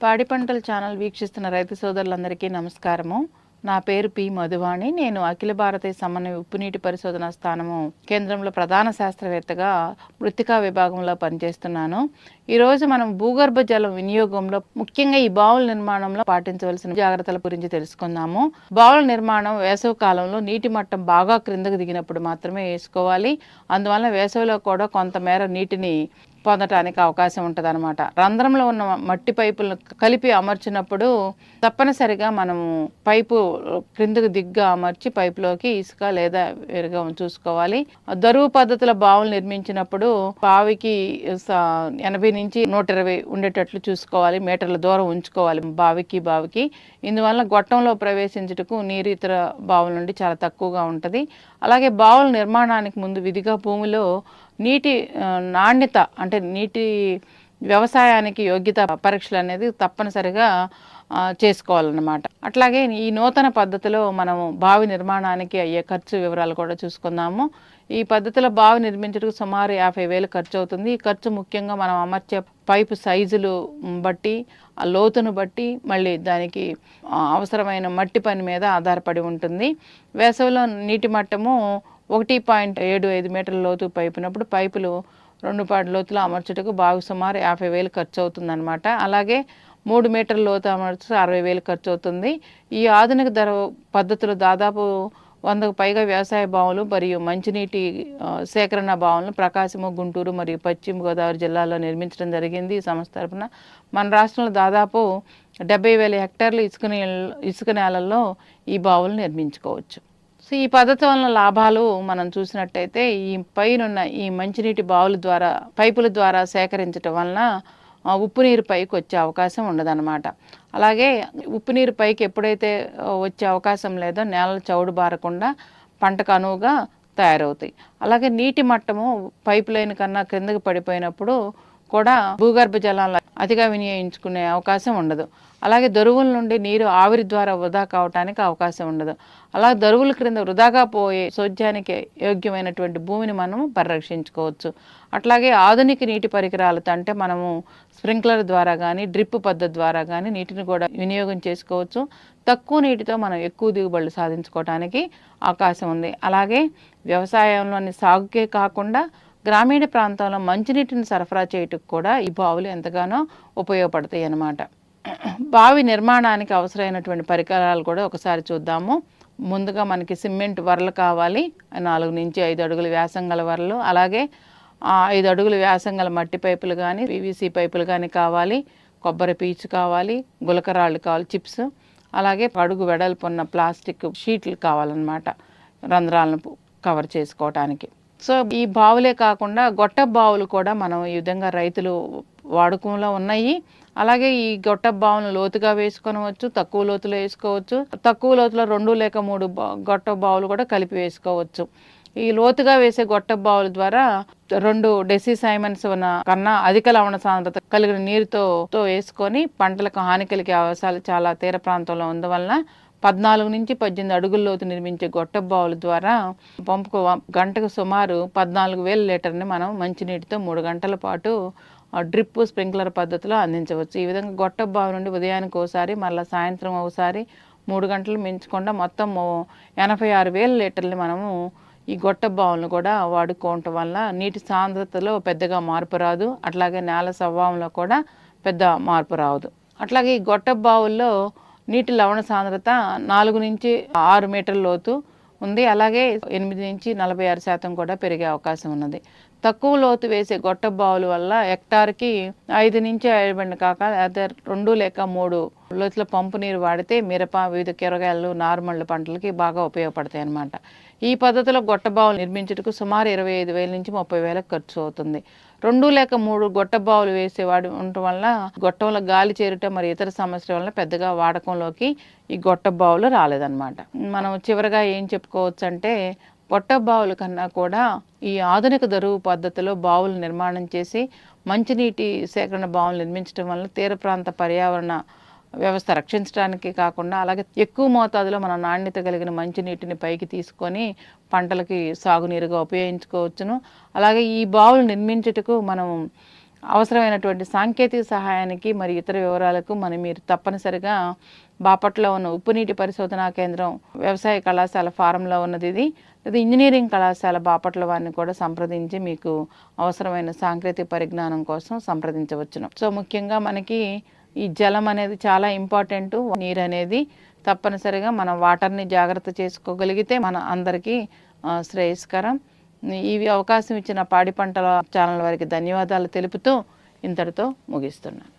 పాడి పంటల ఛానల్ వీక్షిస్తున్న రైతు సోదరులందరికీ నమస్కారము. నా పేరు పి మధువాణి. నేను అఖిల భారతీయ సమన్వయ ఉప్పునీటి పరిశోధన స్థానము కేంద్రంలో ప్రధాన శాస్త్రవేత్తగా మృత్తికా విభాగంలో పనిచేస్తున్నాను. ఈరోజు మనం భూగర్భ జలం వినియోగంలో ముఖ్యంగా ఈ బావుల నిర్మాణంలో పాటించవలసిన జాగ్రత్తల గురించి తెలుసుకుందాము. బావుల నిర్మాణం వేసవి కాలంలో నీటి మట్టం బాగా క్రిందకు దిగినప్పుడు మాత్రమే వేసుకోవాలి. అందువల్ల వేసవిలో కూడా కొంతమేర నీటిని పొందటానికి అవకాశం ఉంటుంది అనమాట. రంధ్రంలో ఉన్న మట్టి పైపులను కలిపి అమర్చినప్పుడు తప్పనిసరిగా మనము పైపు క్రిందకు దిగ్గా అమర్చి పైపులోకి ఇసుక లేదా వేరుగా చూసుకోవాలి. దరువు పద్ధతుల బావులు నిర్మించినప్పుడు బావికి 80 నుంచి 120 ఉండేటట్లు చూసుకోవాలి. మీటర్ల దూరం ఉంచుకోవాలి బావికి. ఇందువల్ల గొట్టంలో ప్రవేశించుటకు నీరు ఇతర బావుల నుండి చాలా తక్కువగా ఉంటుంది. అలాగే బావుల నిర్మాణానికి ముందు విధిగా భూమిలో నీటి నాణ్యత అంటే నీటి వ్యవసాయానికి యోగ్యత పరీక్షలు అనేది తప్పనిసరిగా చేసుకోవాలన్నమాట. అట్లాగే ఈ నూతన పద్ధతిలో మనము బావి నిర్మాణానికి అయ్యే ఖర్చు వివరాలు కూడా చూసుకుందాము. ఈ పద్ధతిలో బావి నిర్మించడానికి సుమారు 50,000 ఖర్చు అవుతుంది. ఈ ఖర్చు ముఖ్యంగా మనం అమర్చే పైపు సైజులు బట్టి, ఆ లోతును బట్టి, మళ్ళీ దానికి అవసరమైన మట్టి పని మీద ఆధారపడి ఉంటుంది. వేసవిలో నీటి మట్టము 1.75 మీటర్ల లోతు పైపునప్పుడు పైపులు 2 పాటి లోతులో అమర్చుటకు బావి సుమారు 50,000 ఖర్చు అవుతుందన్నమాట. అలాగే 3 మీటర్ల లోతు అమర్చు 60,000 ఖర్చు అవుతుంది. ఈ ఆధునిక పద్ధతులు దాదాపు 100కు పైగా వ్యవసాయ బావులు మరియు మంచినీటి సేకరణ బావులను ప్రకాశము, గుంటూరు మరియు పశ్చిమ గోదావరి జిల్లాలో నిర్మించడం జరిగింది. ఈ సంస్థ తరపున మన రాష్ట్రంలో దాదాపు 70,000 హెక్టార్లు ఇసుక నేలల్లో ఈ బావులు నిర్మించుకోవచ్చు. సో ఈ పద్ధతి వలన లాభాలు మనం చూసినట్టయితే ఈ పైనున్న ఈ మంచినీటి బావుల ద్వారా పైపుల ద్వారా సేకరించడం వలన ఉప్పు నీరు పైకి వచ్చే అవకాశం ఉండదన్నమాట. అలాగే ఉప్పు నీరు పైకి ఎప్పుడైతే వచ్చే అవకాశం లేదో నేలలు చౌడు బారకుండా పంటకు అనువుగా తయారవుతాయి. అలాగే నీటి మట్టము పైపు లైన్ కన్నా క్రిందకి పడిపోయినప్పుడు కూడా భూగర్భ జలాలు అతిగా వినియోగించుకునే అవకాశం ఉండదు. అలాగే దరువుల నుండి నీరు ఆవిరి ద్వారా వృధా కావటానికి అవకాశం ఉండదు. అలా దరువుల క్రింద వృధాగా పోయే సేద్యానికి యోగ్యమైనటువంటి భూమిని మనము పరిరక్షించుకోవచ్చు. అట్లాగే ఆధునిక నీటి పరికరాలతో అంటే మనము స్ప్రింక్లర్ ద్వారా కానీ డ్రిప్ పద్ధతి ద్వారా కానీ నీటిని కూడా వినియోగం చేసుకోవచ్చు. తక్కువ నీటితో మనం ఎక్కువ దిగుబడులు సాధించుకోవడానికి అవకాశం ఉంది. అలాగే వ్యవసాయంలోని సాగుకే కాకుండా గ్రామీణ ప్రాంతాల్లో మంచినీటిని సరఫరా చేయటకు కూడా ఈ బావులు ఎంతగానో ఉపయోగపడతాయి అన్నమాట. బావి నిర్మాణానికి అవసరమైనటువంటి పరికరాలు కూడా ఒకసారి చూద్దాము. ముందుగా మనకి సిమెంట్ వరలు కావాలి, 4 నుంచి 5 అడుగుల వ్యాసం గల వరలు. అలాగే 5 అడుగుల వ్యాసం గల మట్టి పైపులు కానీ పీవీసీ పైపులు కానీ కావాలి. కొబ్బరి పీచు కావాలి, గులకరాళ్ళు కావాలి, చిప్స్. అలాగే అడుగు వెడల్పున్న ప్లాస్టిక్ షీట్లు కావాలన్నమాట రంధ్రాలను కవర్ చేసుకోవటానికి. సో ఈ బావులే కాకుండా గొట్ట బావులు కూడా మనం ఈ విధంగా రైతులు వాడుకంలో ఉన్నాయి. అలాగే ఈ గొట్ట బావులను లోతుగా వేసుకోవచ్చు, తక్కువ లోతులో వేసుకోవచ్చు. తక్కువ లోతులో 2 లేక 3 గొట్ట బావులు కూడా కలిపి వేసుకోవచ్చు. ఈ లోతుగా వేసే గొట్ట బావుల ద్వారా 2 డెసిసైమన్స్ ఉన్న కన్నా అధిక లవణ సాంద్రత కలిగిన నీరుతో వేసుకొని పంటలకు హాని కలిగే అవకాశాలు చాలా తీర ప్రాంతంలో ఉండవలన 14 నుంచి 18 అడుగుల లోతు నిర్మించే గొట్ట బావుల ద్వారా పంపుకు గంటకు సుమారు 14,000 లీటర్ని మనం మంచినీటితో 3 గంటల పాటు డ్రిప్ స్ప్రింక్లర్ పద్ధతిలో అందించవచ్చు. ఈ విధంగా గొట్ట బావి నుండి ఉదయానికి ఒకసారి మళ్ళీ సాయంత్రం ఒకసారి 3 గంటలు మించకుండా మొత్తం 86,000 లీటర్ని మనము ఈ గొట్ట బావులను కూడా వాడుకోవటం వల్ల నీటి సాంద్రతలో పెద్దగా మార్పు రాదు. అట్లాగే నేల స్వభావంలో కూడా పెద్ద మార్పు రాదు. అట్లాగే ఈ గొట్ట బావుల్లో నీటి లవణ సాంద్రత 4 నుంచి 6 మీటర్ల లోతు ఉంది. అలాగే 8 నుంచి 46% కూడా పెరిగే అవకాశం ఉన్నది. తక్కువ లోతు వేసే గొట్ట బావుల వల్ల హెక్టార్కి 5 నుంచి 7 కాక 2 లేక 3 లోతుల పంపు నీరు వాడితే మిరప, వివిధ కూరగాయలు, నార్మల్ పంటలకి బాగా ఉపయోగపడతాయి అన్నమాట. ఈ పద్ధతిలో గొట్ట బావులు నిర్మించుటకు సుమారు 25,000 నుంచి 30,000 ఖర్చు అవుతుంది. 2 లేక 3 గొట్ట బావులు వేసేవాడు ఉండటం వల్ల గొట్టంలో గాలి చేరటం మరి ఇతర సమస్యల వల్ల పెద్దగా వాడకంలోకి ఈ గొట్ట బావులు రాలేదన్నమాట. మనం చివరిగా ఏం చెప్పుకోవచ్చు అంటే గొట్ట బావుల కన్నా కూడా ఈ ఆధునిక దరువు పద్ధతిలో బావులు నిర్మాణం చేసి మంచినీటి సేకరణ బావులు నిర్మించడం వల్ల తీర ప్రాంత పర్యావరణ వ్యవస్థ రక్షించడానికి కాకుండా అలాగే ఎక్కువ మోతాదులో మనం నాణ్యత కలిగిన మంచినీటిని పైకి తీసుకొని పంటలకి సాగునీరుగా ఉపయోగించుకోవచ్చును. అలాగే ఈ బావులు నిర్మించుటకు మనం అవసరమైనటువంటి సాంకేతిక సహాయానికి మరి ఇతర వివరాలకు మీరు తప్పనిసరిగా బాపట్లలో ఉన్న ఉప్పు నీటి పరిశోధనా కేంద్రం వ్యవసాయ కళాశాల ఫారంలో ఉన్నది ఇది, లేదా ఇంజనీరింగ్ కళాశాల బాపట్ల వారిని కూడా సంప్రదించి మీకు అవసరమైన సాంకేతిక పరిజ్ఞానం కోసం సంప్రదించవచ్చును. సో ముఖ్యంగా మనకి ఈ జలం అనేది చాలా ఇంపార్టెంట్. నీరు అనేది తప్పనిసరిగా మనం వాటర్ని జాగ్రత్త చేసుకోగలిగితే మన అందరికీ శ్రేయస్కరం. ఈ అవకాశం ఇచ్చిన పాడి పంటల ఛానల్ వారికి ధన్యవాదాలు తెలుపుతూ ఇంతటితో ముగిస్తున్నాను.